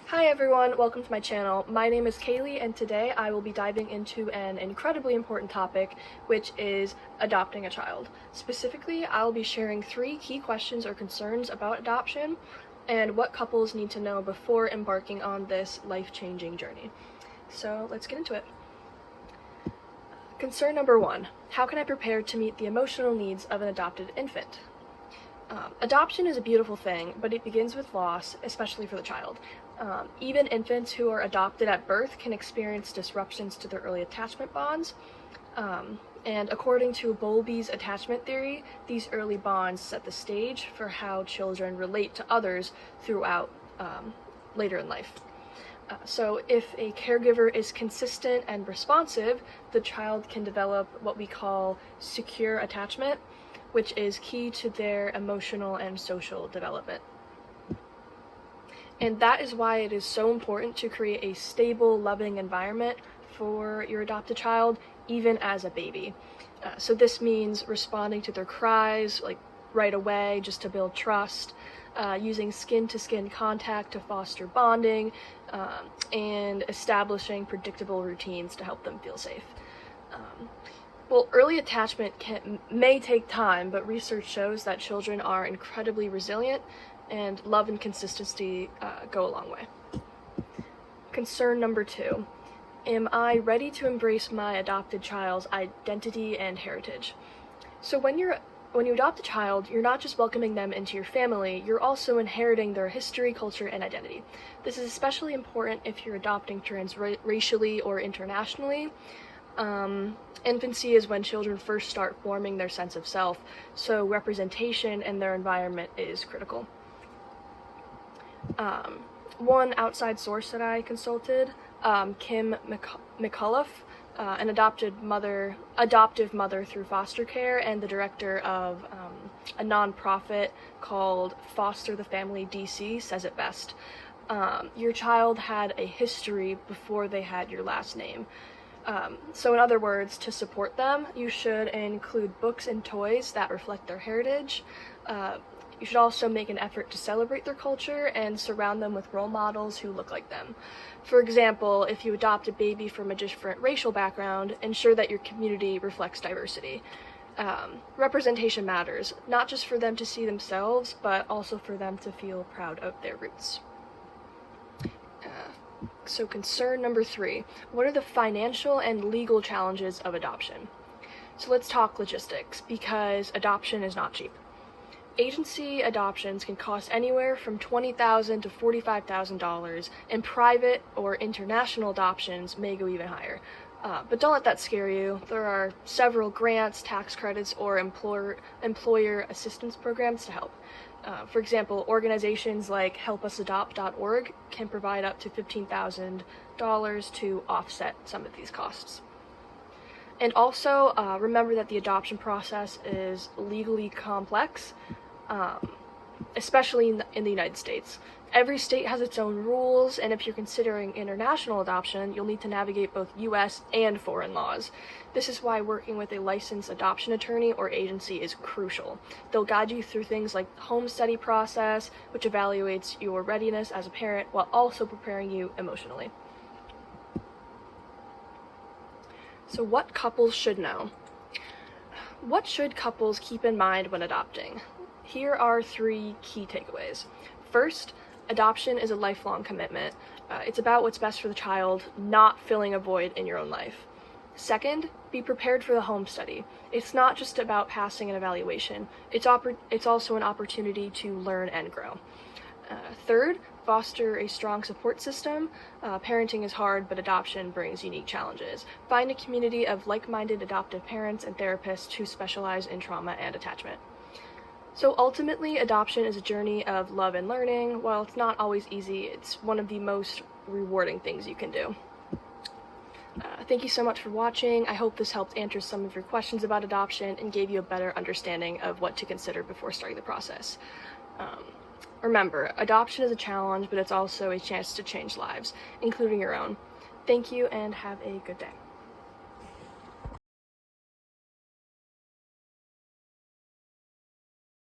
Hi everyone, welcome to my channel. My name is Kaylee and today I will be diving into an incredibly important topic, which is adopting a child. Specifically, I'll be sharing 3 key questions or concerns about adoption and what couples need to know before embarking on this life-changing journey. So let's get into it. Concern number 1, how can I prepare to meet the emotional needs of an adopted infant? Adoption is a beautiful thing, but it begins with loss, especially for the child. Even infants who are adopted at birth can experience disruptions to their early attachment bonds. And according to Bowlby's attachment theory, these early bonds set the stage for how children relate to others throughout later in life. So if a caregiver is consistent and responsive, the child can develop what we call secure attachment, which is key to their emotional and social development. And that is why it is so important to create a stable, loving environment for your adopted child, even as a baby. So this means responding to their cries, like right away, just to build trust, using skin-to-skin contact to foster bonding, and establishing predictable routines to help them feel safe. Well, early attachment may take time, but research shows that children are incredibly resilient, and love and consistency go a long way. Concern number 2, am I ready to embrace my adopted child's identity and heritage? So when you adopt a child, you're not just welcoming them into your family, you're also inheriting their history, culture, and identity. This is especially important if you're adopting transracially or internationally. Infancy is when children first start forming their sense of self, so representation in their environment is critical. One outside source that I consulted, Kim McCullough, an adoptive mother through foster care and the director of a nonprofit called Foster the Family DC, says it best. Your child had a history before they had your last name. So in other words, to support them, you should include books and toys that reflect their heritage. You should also make an effort to celebrate their culture and surround them with role models who look like them. For example, if you adopt a baby from a different racial background, ensure that your community reflects diversity. Representation matters, not just for them to see themselves, but also for them to feel proud of their roots. So concern number 3, what are the financial and legal challenges of adoption? So let's talk logistics, because adoption is not cheap. Agency adoptions can cost anywhere from $20,000 to $45,000, and private or international adoptions may go even higher. But don't let that scare you. There are several grants, tax credits, or employer assistance programs to help. For example, organizations like helpusadopt.org can provide up to $15,000 to offset some of these costs. And also, remember that the adoption process is legally complex, especially in the United States. Every state has its own rules, and if you're considering international adoption, you'll need to navigate both US and foreign laws. This is why working with a licensed adoption attorney or agency is crucial. They'll guide you through things like the home study process, which evaluates your readiness as a parent while also preparing you emotionally. So what couples should know? What should couples keep in mind when adopting? Here are 3 key takeaways. First, adoption is a lifelong commitment. It's about what's best for the child, not filling a void in your own life. Second, be prepared for the home study. It's not just about passing an evaluation. It's also an opportunity to learn and grow. Third, foster a strong support system. Parenting is hard, but adoption brings unique challenges. Find a community of like-minded adoptive parents and therapists who specialize in trauma and attachment. So ultimately, adoption is a journey of love and learning. While it's not always easy, it's one of the most rewarding things you can do. Thank you so much for watching. I hope this helped answer some of your questions about adoption and gave you a better understanding of what to consider before starting the process. Remember, adoption is a challenge, but it's also a chance to change lives, including your own. Thank you and have a good day.